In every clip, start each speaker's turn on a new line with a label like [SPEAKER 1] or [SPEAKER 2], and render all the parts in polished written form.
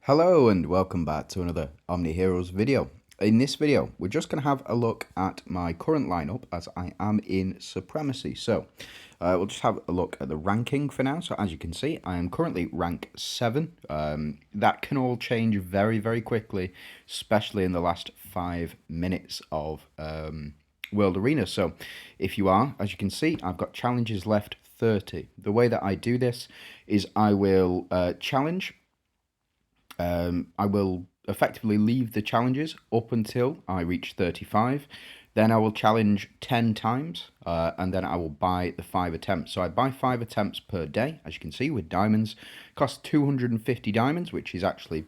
[SPEAKER 1] Hello and welcome back to another OMNIHEROES video. In this video, we're just going to have a look at my current lineup as I am in Supremacy. So we'll just have a look at the ranking for now. So as you can see, I am currently rank 7. That can all change very, very quickly, especially in the last 5 minutes of World Arena. So if you are, as you can see, I've got challenges left 30. The way that I do this is I will challenge. I will effectively leave the challenges up until I reach 35. Then I will challenge 10 times, and then I will buy the 5 attempts. So I buy 5 attempts per day, as you can see, with diamonds. Costs 250 diamonds, which is actually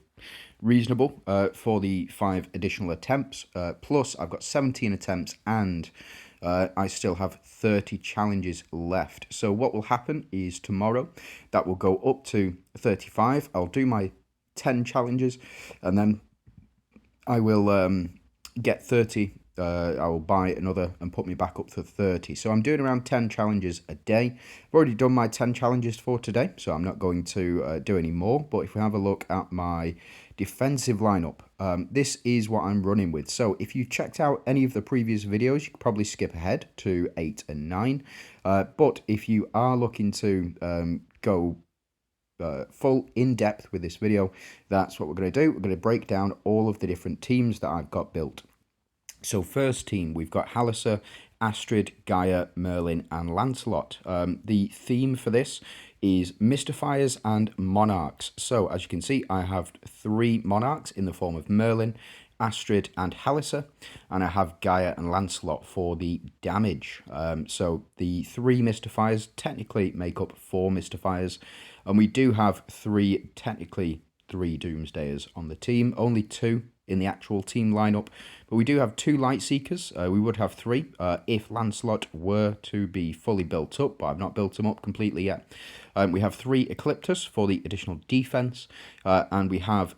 [SPEAKER 1] reasonable for the 5 additional attempts. Plus, I've got 17 attempts, and I still have 30 challenges left. So what will happen is tomorrow, that will go up to 35. I'll do my 10 challenges, and then I will get 30. I will buy another and put me back up to 30. So I'm doing around 10 challenges a day. I've already done my 10 challenges for today, so I'm not going to do any more. But if we have a look at my defensive lineup, this is what I'm running with. So if you checked out any of the previous videos, you could probably skip ahead to 8 and 9. But if you are looking to go full in-depth with this video, that's what we're going to do. We're going to break down all of the different teams that I've got built. So first team, we've got Halissa, Astrid, Gaia, Merlin, and Lancelot. The theme for this is Mystifiers and Monarchs. So as you can see, I have 3 monarchs in the form of Merlin, Astrid, and Halissa, and I have Gaia and Lancelot for the damage. So the 3 Mystifiers technically make up 4 Mystifiers, and we do have technically 3 Doomsdayers on the team, only 2 in the actual team lineup, but we do have 2 Light Seekers. We would have 3 if Lancelot were to be fully built up, but I've not built him up completely yet. We have 3 Ecliptus for the additional defense, and we have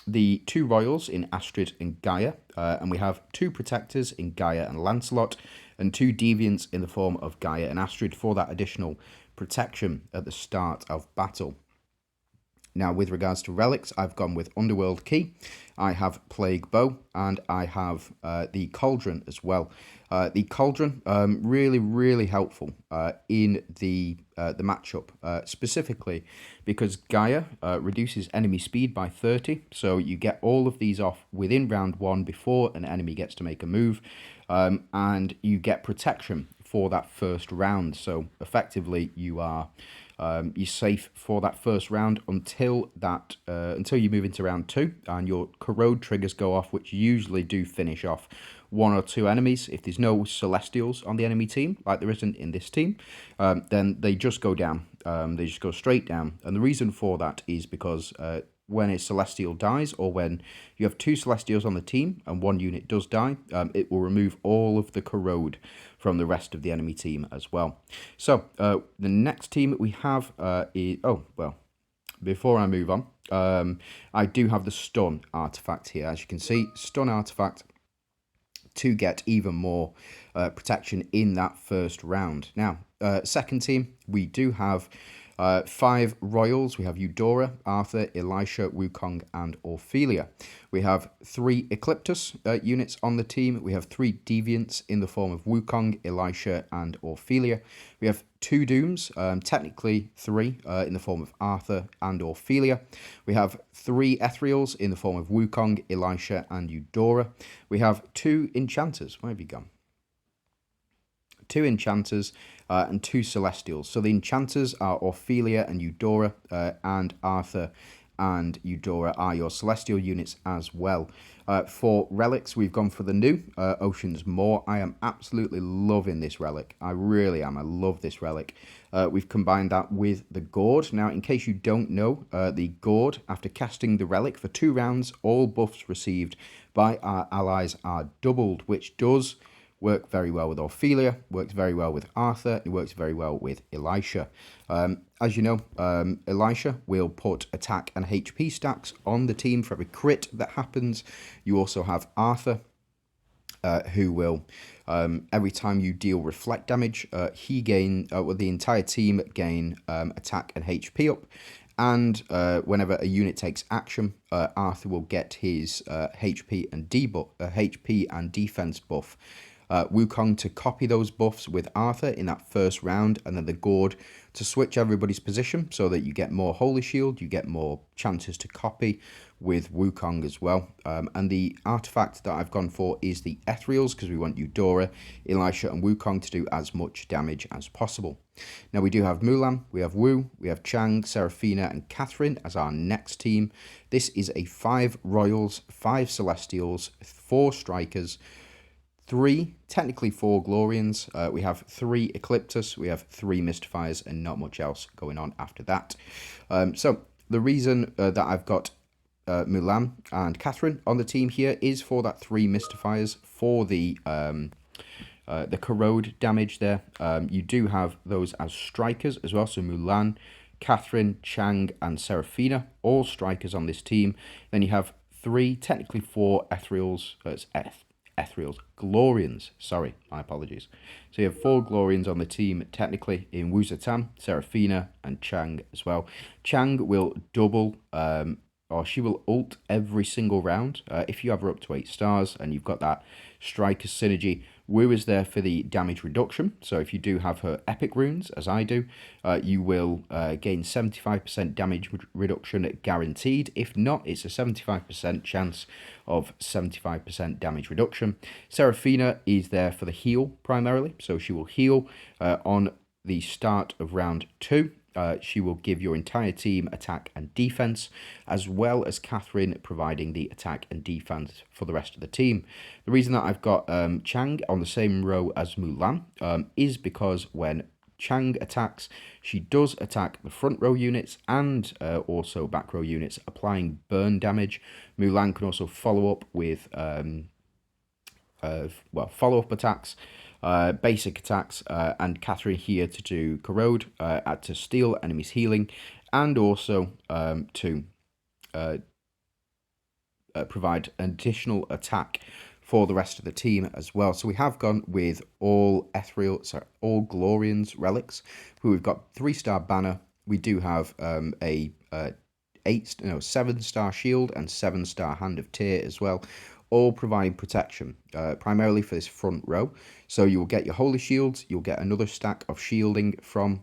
[SPEAKER 1] the 2 Royals in Astrid and Gaia, and we have 2 Protectors in Gaia and Lancelot, and 2 Deviants in the form of Gaia and Astrid for that additional protection at the start of battle. Now, with regards to relics, I've gone with Underworld Key, I have Plague Bow, and I have the Cauldron as well. The Cauldron, really helpful in the matchup, specifically because Gaia reduces enemy speed by 30, so you get all of these off within round 1 before an enemy gets to make a move, and you get protection for that first round, so effectively you are you're safe for that first round until you move into round 2 and your corrode triggers go off, which usually do finish off 1 or 2 enemies. If there's no Celestials on the enemy team, like there isn't in this team, then they just go down. They just go straight down, and the reason for that is because when a Celestial dies, or when you have 2 Celestials on the team and 1 unit does die, it will remove all of the corrode from the rest of the enemy team as well. So the next team that we have is... Oh, well, before I move on, I do have the Stun artifact here. As you can see, Stun artifact to get even more protection in that first round. Now, second team, we do have 5 Royals. We have Eudora, Arthur, Elisha, Wukong, and Ophelia. We have 3 Ecliptus units on the team. We have 3 Deviants in the form of Wukong, Elisha, and Ophelia. We have 2 Dooms, technically 3, in the form of Arthur and Ophelia. We have 3 Ethereals in the form of Wukong, Elisha, and Eudora. We have 2 Enchanters. Where have you gone? 2 Enchanters and 2 Celestials. So the Enchanters are Ophelia and Eudora, and Arthur and Eudora are your Celestial units as well. For relics, we've gone for the new Ocean's Maw. I am absolutely loving this relic. I really am. I love this relic. We've combined that with the Gourd. Now, in case you don't know, the Gourd, after casting the relic for 2 rounds, all buffs received by our allies are doubled, which does work very well with Ophelia, works very well with Arthur, it works very well with Elisha. As you know, Elisha will put attack and HP stacks on the team for every crit that happens. You also have Arthur, who will, every time you deal reflect damage, the entire team gain attack and HP up. And whenever a unit takes action, Arthur will get his HP and defense buff. Wukong to copy those buffs with Arthur in that first round, and then the Gourd to switch everybody's position so that you get more Holy Shield, you get more chances to copy with Wukong as well. And the artifact that I've gone for is the Ethereals, because we want Eudora, Elisha and Wukong to do as much damage as possible. Now we do have Mulan, we have Wu, we have Chang, Seraphina and Catherine as our next team. This is a 5 Royals, 5 Celestials, 4 Strikers, 3, technically 4 Glorians, we have 3 Ecliptus, we have 3 Mystifiers, and not much else going on after that. So the reason that I've got Mulan and Catherine on the team here is for that 3 Mystifiers, for the corrode damage there. You do have those as strikers as well, so Mulan, Catherine, Chang and Seraphina, all strikers on this team. Then you have 3, technically 4 Ethereals, Ethereals, Glorians, sorry, my apologies. So you have 4 Glorians on the team, technically, in Wu Zetian, Seraphina, and Chang as well. Chang will double, or she will ult every single round. If you have her up to 8 stars, and you've got that striker synergy, Wu is there for the damage reduction. So if you do have her epic runes, as I do, you will gain 75% damage reduction guaranteed. If not, it's a 75% chance of 75% damage reduction. Seraphina is there for the heal primarily. So she will heal on the start of round 2. She will give your entire team attack and defense, as well as Catherine providing the attack and defense for the rest of the team. The reason that I've got Chang on the same row as Mulan is because when Chang attacks, she does attack the front row units and also back row units, applying burn damage. Mulan can also follow up with follow-up attacks, basic attacks, and Catherine here to do corrode, to steal enemies' healing, and also to provide an additional attack for the rest of the team as well. So we have gone with all all Glorians relics, who we've got 3-star banner. We do have a 7-star shield and 7-star hand of Tyr as well, all providing protection, primarily for this front row. So you will get your holy shields, you'll get another stack of shielding from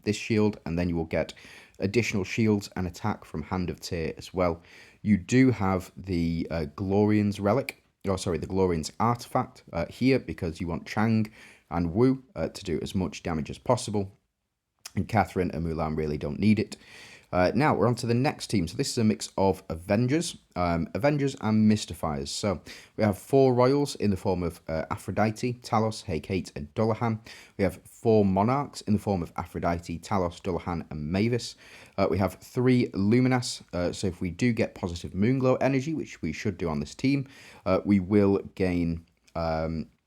[SPEAKER 1] this shield, and then you will get additional shields and attack from hand of Tyr as well. You do have the Glorians relic, the Glorians artifact here, because you want Chang and Wu to do as much damage as possible, and Catherine and Mulan really don't need it. Now we're on to the next team. So this is a mix of Avengers and Mystifiers. So we have 4 Royals in the form of Aphrodite, Talos, Hecate, and Dullahan. We have 4 Monarchs in the form of Aphrodite, Talos, Dullahan, and Mavis. We have 3 Luminas. So if we do get positive Moonglow energy, which we should do on this team, we will gain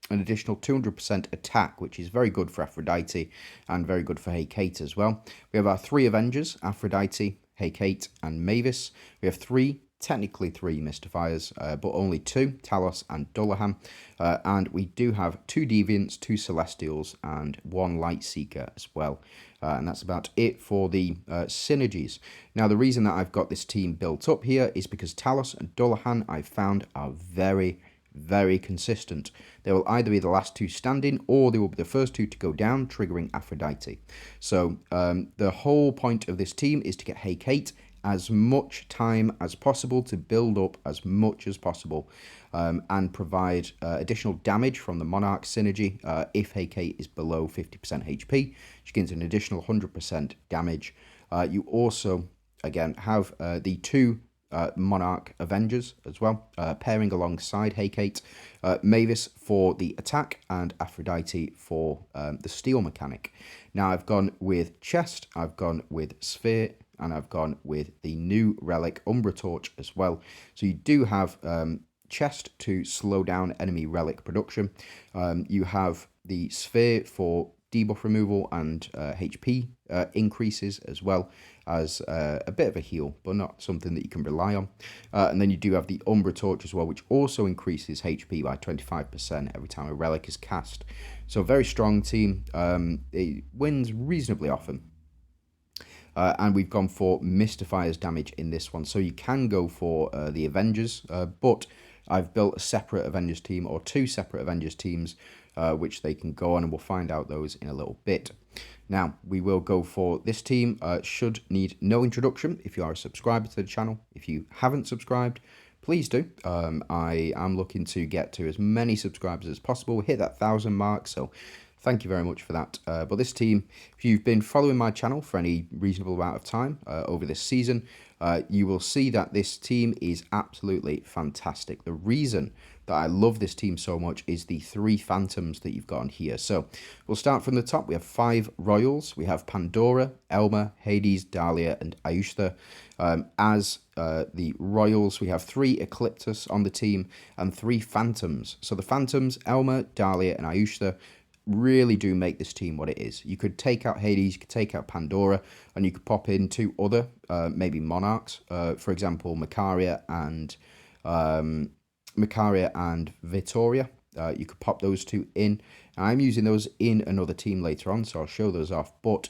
[SPEAKER 1] an additional 200% attack, which is very good for Aphrodite and very good for Hecate as well. We have our 3 Avengers, Aphrodite, Hecate, and Mavis. We have technically 3 Mystifiers, but only 2, Talos and Dullahan. And we do have 2 Deviants, 2 Celestials, and 1 Lightseeker as well. And that's about it for the synergies. Now, the reason that I've got this team built up here is because Talos and Dullahan, I've found, are very consistent. They will either be the last 2 standing, or they will be the first 2 to go down, triggering Aphrodite. So the whole point of this team is to get Hecate as much time as possible to build up as much as possible, and provide additional damage from the Monarch synergy. If Hecate is below 50% HP, she gains an additional 100% damage. You also, again, have the 2 Monarch Avengers as well, pairing alongside Hecate, Mavis for the attack and Aphrodite for the steal mechanic. Now I've gone with Chest, I've gone with Sphere, and I've gone with the new relic Umbra Torch as well. So you do have Chest to slow down enemy relic production. You have the Sphere for debuff removal and HP increases, as well as a bit of a heal, but not something that you can rely on. And then you do have the Umbra Torch as well, which also increases HP by 25% every time a relic is cast. So a very strong team. It wins reasonably often. and we've gone for Mystifier's damage in this one. So you can go for the Avengers, but I've built a separate Avengers team, or two separate Avengers teams, which they can go on, and we'll find out those in a little bit. Now, we will go for this team. Should need no introduction if you are a subscriber to the channel. If you haven't subscribed, please do. I am looking to get to as many subscribers as possible, hit that 1,000 mark, so thank you very much for that. But this team, if you've been following my channel for any reasonable amount of time over this season, you will see that this team is absolutely fantastic. The reason that I love this team so much is the 3 phantoms that you've got on here. So we'll start from the top. We have 5 royals. We have Pandora, Elma, Hades, Dahlia, and Ayushta. As the royals, we have 3 Ecliptus on the team and 3 phantoms. So the phantoms, Elma, Dahlia, and Ayushta, really do make this team what it is. You could take out Hades, you could take out Pandora, and you could pop in 2 other, maybe monarchs. For example, Macaria and Vittoria. You could pop those 2 in. I'm using those in another team later on, so I'll show those off. But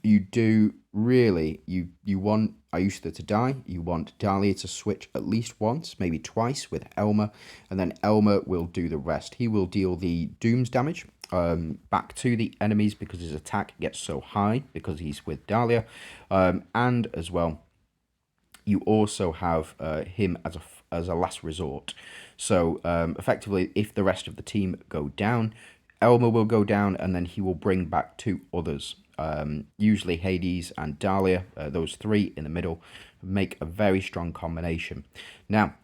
[SPEAKER 1] you do really, you want Ayushta to die. You want Dahlia to switch at least once, maybe twice with Elma, and then Elma will do the rest. He will deal the Doom's damage back to the enemies because his attack gets so high because he's with Dahlia, and as well, you also have him as a last resort. So effectively, if the rest of the team go down, Elma will go down, and then he will bring back 2 others. Usually Hades and Dahlia, those 3 in the middle, make a very strong combination. Now,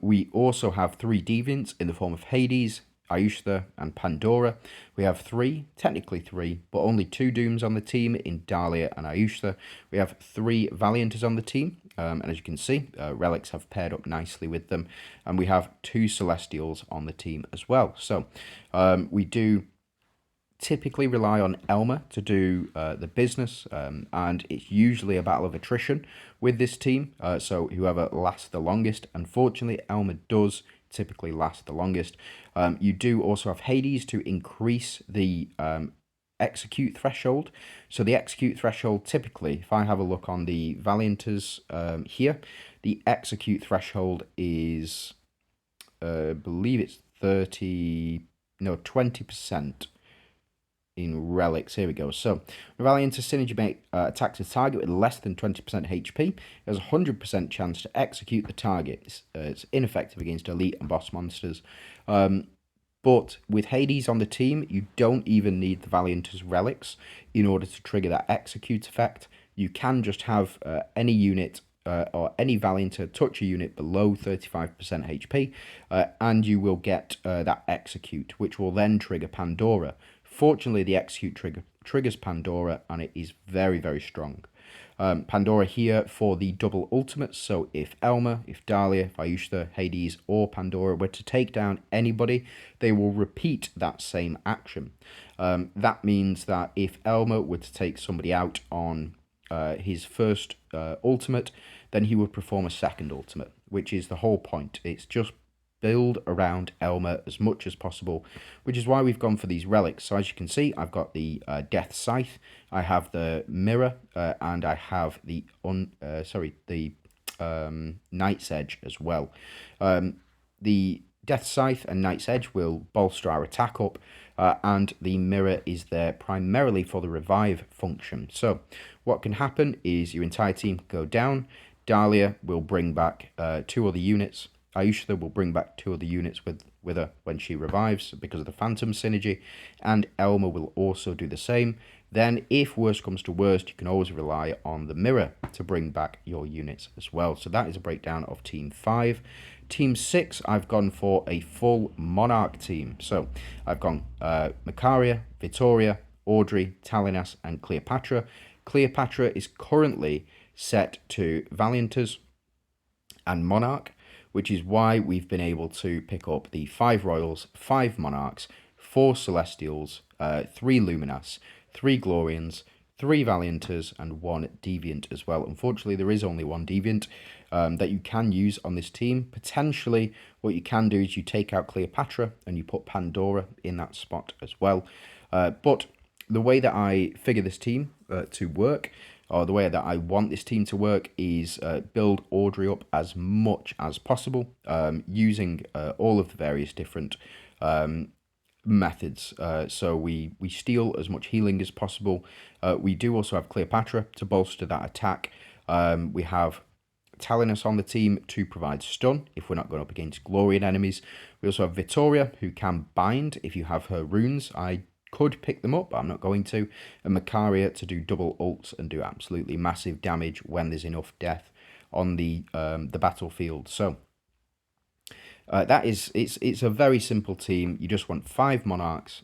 [SPEAKER 1] we also have 3 deviants in the form of Hades, Ayushta, and Pandora. We have 3, technically 3, but only 2 Dooms on the team in Dahlia and Ayushta. We have 3 Valianters on the team, and as you can see, relics have paired up nicely with them. And we have 2 Celestials on the team as well. So we do typically rely on Elma to do the business, and it's usually a battle of attrition with this team, so whoever lasts the longest. Unfortunately, Elma does typically last the longest. You do also have Hades to increase the execute threshold. So the execute threshold, typically, if I have a look on the Valianters here, the execute threshold is, I believe it's 20% in relics. Here we go. So Valiant synergy may attack the target with less than 20% HP. It has a 100% chance to execute the target. It's ineffective against elite and boss monsters. But with Hades on the team, you don't even need the Valiant's relics in order to trigger that execute effect. You can just have any unit or any Valiant touch a unit below 35% HP, and you will get that execute, which will then trigger Pandora. Fortunately, the execute triggers Pandora, and it is very, very strong. Pandora here for the double ultimates. So if Elma, if Dahlia, if Ayushta, Hades, or Pandora were to take down anybody, they will repeat that same action. That means that if Elma were to take somebody out on his first ultimate, then he would perform a second ultimate, which is the whole point. It's just build around Elma as much as possible, which is why we've gone for these relics. So as you can see, I've got the Death Scythe, I have the Mirror, and I have the Night's Edge as well. The Death Scythe and Night's Edge will bolster our attack up, and the Mirror is there primarily for the revive function. So what can happen is your entire team can go down. Dahlia will bring back 2 other units. Ayushta will bring back 2 other units with her when she revives because of the Phantom synergy, and Elma will also do the same. Then, if worst comes to worst, you can always rely on the Mirror to bring back your units as well. So that is a breakdown of Team 5. Team 6, I've gone for a full Monarch team. So I've gone Macaria, Vittoria, Audrey, Talinas, and Cleopatra. Cleopatra is currently set to Valianters and Monarch, which is why we've been able to pick up the 5 Royals, 5 Monarchs, 4 Celestials, 3 Luminas, 3 Glorians, 3 Valianters, and 1 Deviant as well. Unfortunately, there is only 1 Deviant that you can use on this team. Potentially, what you can do is you take out Cleopatra and you put Pandora in that spot as well. But the way that I figure this team to work, or the way that I want this team to work is build Audrey up as much as possible, using all of the various different methods. So we steal as much healing as possible. We do also have Cleopatra to bolster that attack. We have Talinus on the team to provide stun if we're not going up against Glorian enemies. We also have Vittoria, who can bind if you have her runes. I could pick them up, but I'm not going to. And Macaria to do double ults and do absolutely massive damage when there's enough death on the battlefield. So it's a very simple team. You just want 5 monarchs.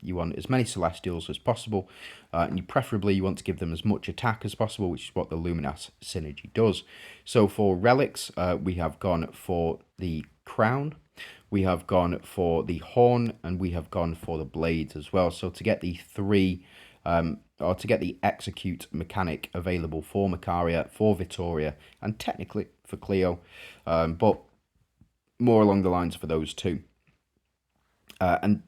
[SPEAKER 1] You want as many celestials as possible, and you want to give them as much attack as possible, which is what the Luminas synergy does. So for relics, we have gone for the crown, we have gone for the horn, and we have gone for the blades as well. So to get the or to get the execute mechanic available for Macaria, for Vittoria, and technically for Cleo, but more along the lines for those two. And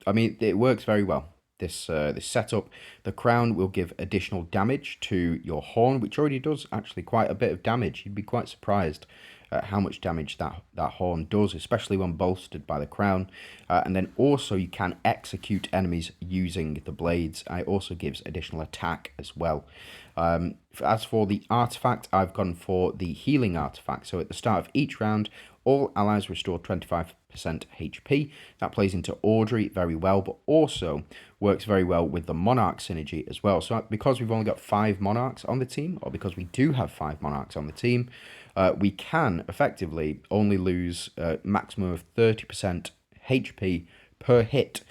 [SPEAKER 1] I mean, it works very well. This setup. The crown will give additional damage to your horn, which already does actually quite a bit of damage. You'd be quite surprised at how much damage that horn does, especially when bolstered by the crown. And then also you can execute enemies using the blades. And it also gives additional attack as well. As for the artifact, I've gone for the healing artifact. So at the start of each round, all allies restore 25% HP. That plays into Audrey very well, but also works very well with the Monarch synergy as well. So because we've only got 5 Monarchs on the team, or because we do have 5 Monarchs on the team, we can effectively only lose a maximum of 30% HP per hit.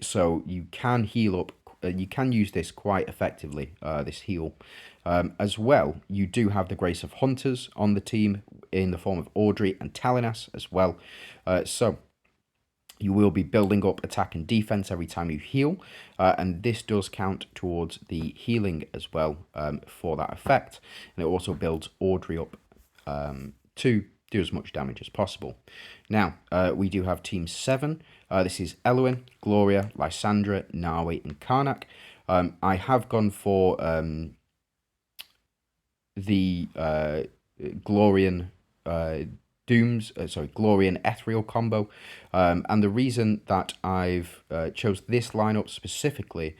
[SPEAKER 1] So you can heal up. You can use this quite effectively, this heal. As well, you do have the Grace of Hunters on the team in the form of Audrey and Talinus as well. So you will be building up attack and defense every time you heal, and this does count towards the healing as well for that effect. And it also builds Audrey up to do as much damage as possible. Now, we do have Team 7. This is Eluin, Gloria, Lysandra, Nawi, and Karnak. I have gone for the Glorian Glorian Ethereal combo, and the reason that I've chose this lineup specifically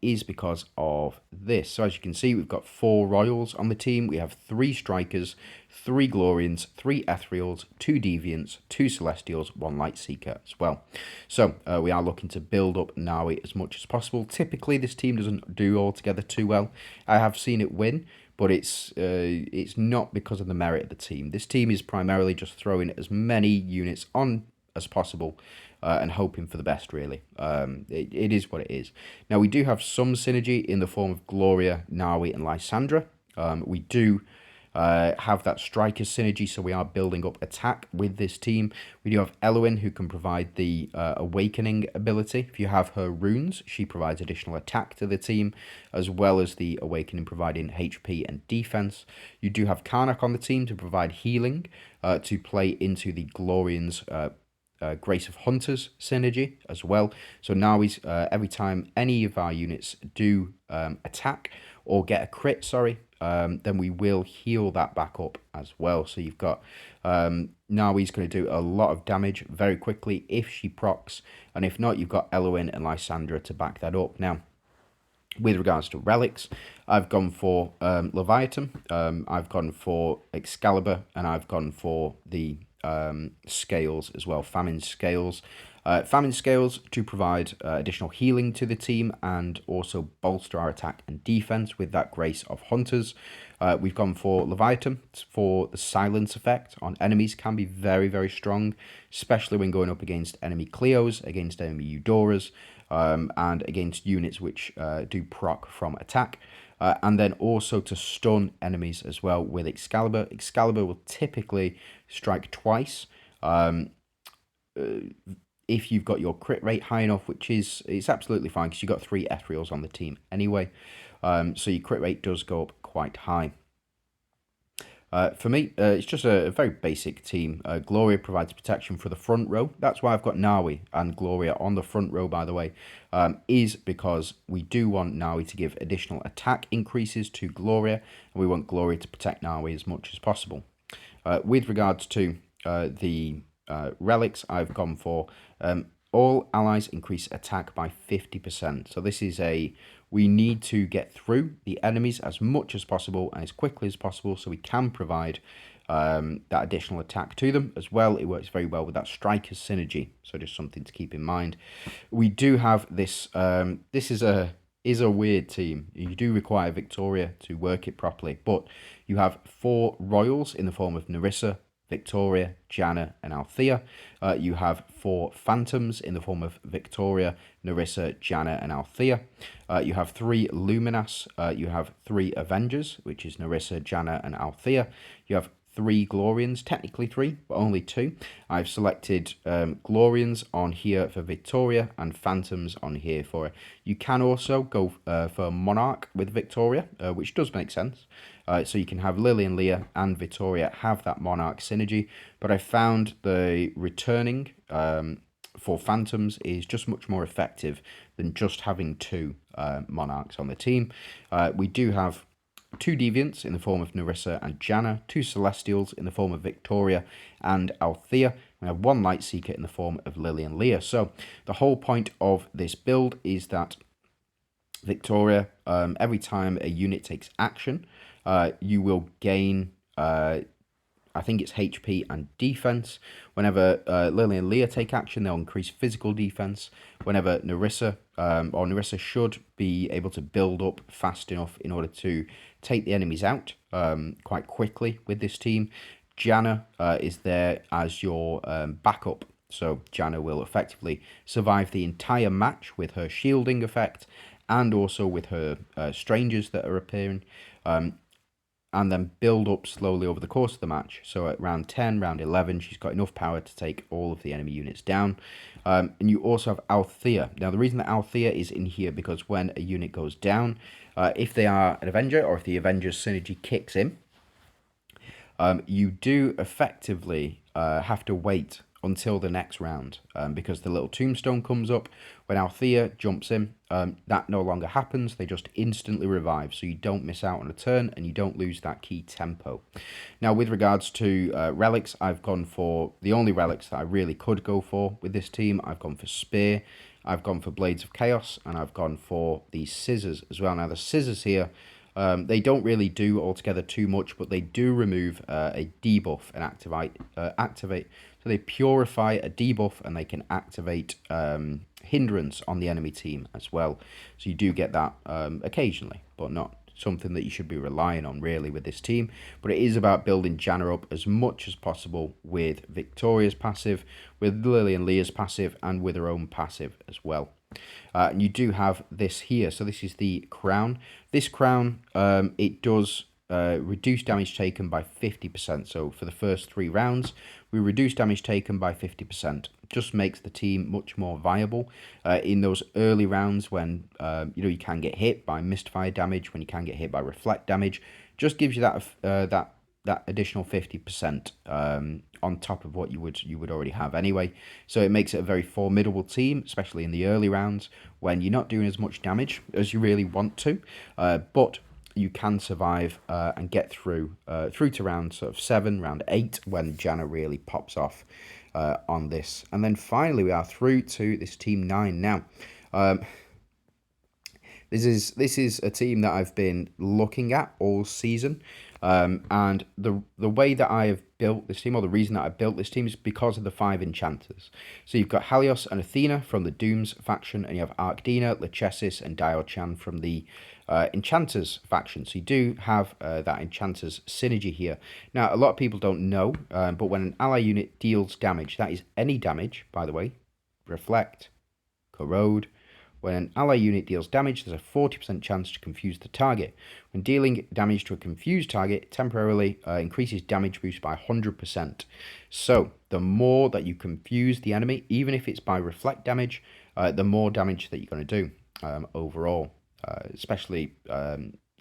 [SPEAKER 1] is because of this. So as you can see, we've got 4 Royals on the team. We have 3 Strikers, 3 Glorians, 3 Ethereals, 2 Deviants, 2 Celestials, 1 Lightseeker as well. So we are looking to build up Nawi as much as possible. Typically, this team doesn't do altogether too well. I have seen it win, but it's not because of the merit of the team. This team is primarily just throwing as many units on as possible and hoping for the best, really. It is what it is. Now, we do have some synergy in the form of Gloria, Nawi, and Lysandra. We do have that striker synergy, so we are building up attack with this team. We do have Eluin, who can provide the awakening ability. If you have her runes, she provides additional attack to the team, as well as the awakening providing HP and defense. You do have Karnak on the team to provide healing to play into the Glorians' Grace of Hunters synergy as well. So now every time any of our units do attack or get a crit, then we will heal that back up as well. So you've got Nawi's going to do a lot of damage very quickly if she procs, and if not, you've got Eluin and Lysandra to back that up. Now, with regards to relics, I've gone for Leviathan, I've gone for Excalibur, and I've gone for the scales as well, famine scales. Famine scales to provide additional healing to the team and also bolster our attack and defense with that Grace of Hunters. We've gone for Leviathan for the silence effect on enemies. Can be very, very strong, especially when going up against enemy Cleos, against enemy Eudoras, and against units which do proc from attack. And then also to stun enemies as well with Excalibur. Excalibur will typically strike twice if you've got your crit rate high enough, which it's absolutely fine because you've got 3 Ethereals on the team anyway. So your crit rate does go up quite high. For me, it's just a very basic team. Gloria provides protection for the front row. That's why I've got Nawi and Gloria on the front row, by the way, is because we do want Nawi to give additional attack increases to Gloria, and we want Gloria to protect Nawi as much as possible. With regards to the relics, I've gone for all allies increase attack by 50%. So this is we need to get through the enemies as much as possible and as quickly as possible so we can provide that additional attack to them as well. It works very well with that striker's synergy, so just something to keep in mind. We do have this, this is a weird team. You do require Victoria to work it properly, but you have 4 royals in the form of Nerissa, Victoria, Janna, and Althea. You have 4 phantoms in the form of Victoria, Nerissa, Janna, and Althea. You have 3 Luminas. You have 3 Avengers, which is Nerissa, Janna, and Althea. You have 3 Glorians, technically 3, but only 2. I've selected Glorians on here for Victoria and Phantoms on here for her. You can also go for Monarch with Victoria, which does make sense. So you can have Lily and Leah and Victoria have that Monarch synergy, but I found the returning for Phantoms is just much more effective than just having 2 Monarchs on the team. We do have 2 Deviants in the form of Nerissa and Janna, 2 Celestials in the form of Victoria and Althea. We have 1 Lightseeker in the form of Lily and Leah. So the whole point of this build is that Victoria, every time a unit takes action, you will gain, I think it's HP and defense. Whenever Lily and Leah take action, they'll increase physical defense. Whenever Nerissa, or Nerissa should be able to build up fast enough in order to take the enemies out quite quickly with this team. Janna is there as your backup. So Janna will effectively survive the entire match with her shielding effect and also with her strangers that are appearing. And then build up slowly over the course of the match. So at round 10, round 11, she's got enough power to take all of the enemy units down. And you also have Althea. Now, the reason that Althea is in here, because when a unit goes down, if they are an Avenger or if the Avenger's synergy kicks in, you do effectively have to wait until the next round because the little tombstone comes up. When Althea jumps in, that no longer happens. They just instantly revive, so you don't miss out on a turn and you don't lose that key tempo. Now, with regards to relics, I've gone for the only relics that I really could go for with this team. I've gone for Spear, I've gone for Blades of Chaos, and I've gone for these scissors as well. Now, the scissors here, they don't really do altogether too much, but they do remove a debuff and activate. So they purify a debuff and they can activate hindrance on the enemy team as well. So you do get that occasionally, but not something that you should be relying on really with this team. But it is about building Janna up as much as possible with Victoria's passive, with Lily and Leah's passive, and with her own passive as well. And you do have this here. So this is the crown. This crown, it does reduce damage taken by 50%. So for the first 3 rounds, we reduce damage taken by 50%. Just makes the team much more viable in those early rounds when you can get hit by misfire damage, when you can get hit by reflect damage. Just gives you that additional 50% on top of what you would already have anyway. So it makes it a very formidable team, especially in the early rounds when you're not doing as much damage as you really want to, but you can survive and get through to round sort of 7, round 8 when Janna really pops off on this. And then finally we are through to this team 9 now. This is a team that I've been looking at all season, and the way that I have built this team, or the reason that I built this team, is because of the 5 enchanters. So you've got Helios and Athena from the Dooms faction, and you have Arkdina, Lachesis, and Dio-Chan from the enchanters faction. So you do have that enchanters synergy here. Now, a lot of people don't know, but when an ally unit deals damage, that is any damage, by the way, reflect, corrode. When an ally unit deals damage, there's a 40% chance to confuse the target. When dealing damage to a confused target, it temporarily increases damage boost by 100%. So the more that you confuse the enemy, even if it's by reflect damage, the more damage that you're going to do overall. Especially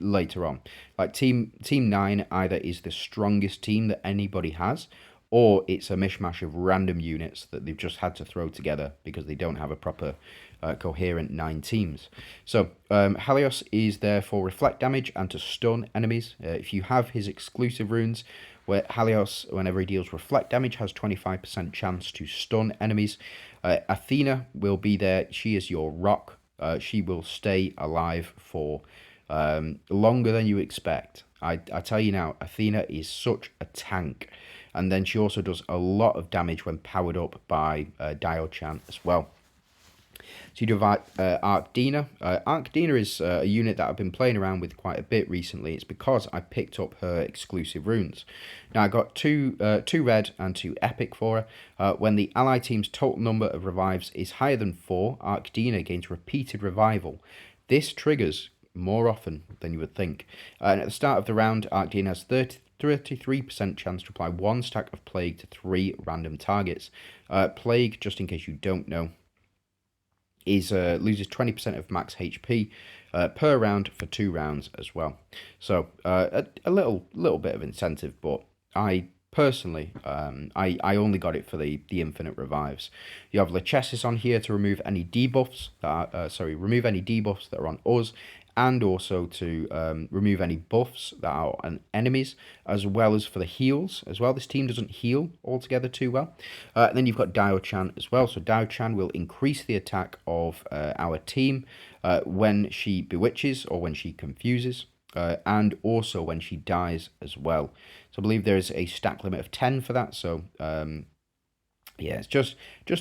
[SPEAKER 1] later on. Like team 9 either is the strongest team that anybody has, or it's a mishmash of random units that they've just had to throw together because they don't have a proper coherent 9 teams. So Helios is there for reflect damage and to stun enemies. If you have his exclusive runes, where Helios, whenever he deals reflect damage, has 25% chance to stun enemies. Athena will be there. She is your rock. She will stay alive for longer than you expect. I tell you now, Athena is such a tank. And then she also does a lot of damage when powered up by Diochan as well. So you do have Arkdina. Arkdina is a unit that I've been playing around with quite a bit recently. It's because I picked up her exclusive runes. Now I got two red and 2 epic for her. When the ally team's total number of revives is higher than 4, Arkdina gains repeated revival. This triggers more often than you would think. And at the start of the round, Arkdina has 33% chance to apply 1 stack of Plague to 3 random targets. Plague, just in case you don't know, is loses 20% of max HP per round for 2 rounds as well. So a little bit of incentive, but I personally, I only got it for the infinite revives. You have Lachesis on here to remove any debuffs that are, remove any debuffs that are on us, and also to remove any buffs that are on enemies, as well as for the heals as well. This team doesn't heal altogether too well. And then you've got Diochan as well. So Diochan will increase the attack of our team when she bewitches or when she confuses, and also when she dies as well. So I believe there is a stack limit of 10 for that. So yeah, it's just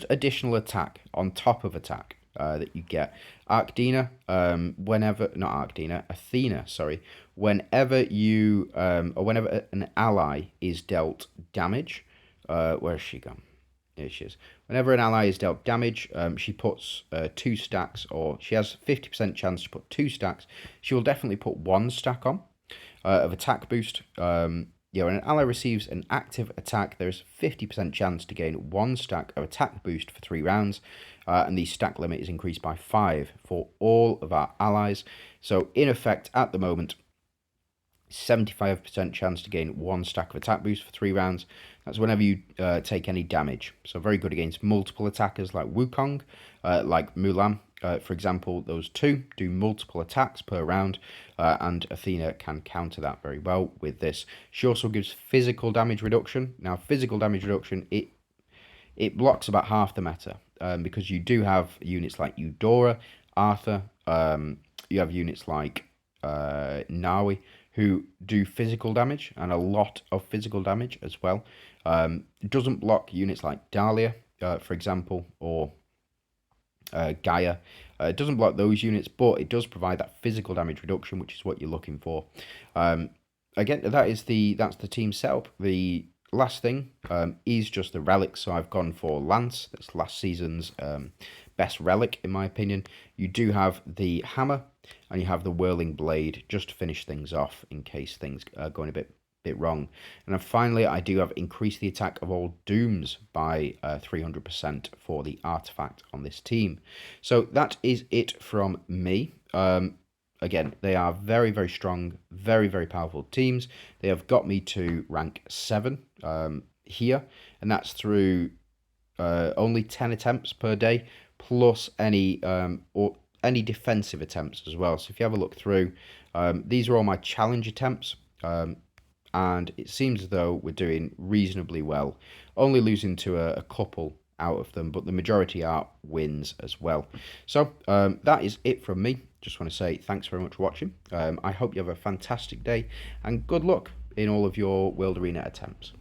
[SPEAKER 1] additional attack on top of attack that you get. Athena, sorry, whenever you or whenever an ally is dealt damage, where's she gone? Here she is. Whenever an ally is dealt damage, she puts 2 stacks, or she has 50% chance to put 2 stacks. She will definitely put 1 stack on of attack boost. Yeah, when an ally receives an active attack, there's 50% chance to gain 1 stack of attack boost for 3 rounds, and the stack limit is increased by 5 for all of our allies. So in effect, at the moment, 75% chance to gain 1 stack of attack boost for 3 rounds. That's whenever you take any damage. So very good against multiple attackers like Wukong, like Mulan. For example, those 2 do multiple attacks per round, and Athena can counter that very well with this. She also gives physical damage reduction. Now, physical damage reduction, it blocks about half the meta, because you do have units like Eudora, Arthur, you have units like Nawi, who do physical damage, and a lot of physical damage as well. It doesn't block units like Dahlia, for example, or Gaia. It doesn't block those units, but it does provide that physical damage reduction, which is what you're looking for. Again, that's the team setup. The last thing is just the relics. So I've gone for Lance. That's last season's best relic, in my opinion. You do have the hammer, and you have the whirling blade just to finish things off in case things are going a bit wrong. And then finally, I do have increased the attack of all dooms by 300% for the artifact on this team. So that is it from me. Again, they are very, very strong, very, very powerful teams. They have got me to rank 7 here, and that's through only 10 attempts per day, plus any defensive attempts as well. So if you have a look through, these are all my challenge attempts, and it seems as though we're doing reasonably well, only losing to a couple out of them, but the majority are wins as well. So that is it from me. Just want to say thanks very much for watching. I hope you have a fantastic day, and good luck in all of your World Arena attempts.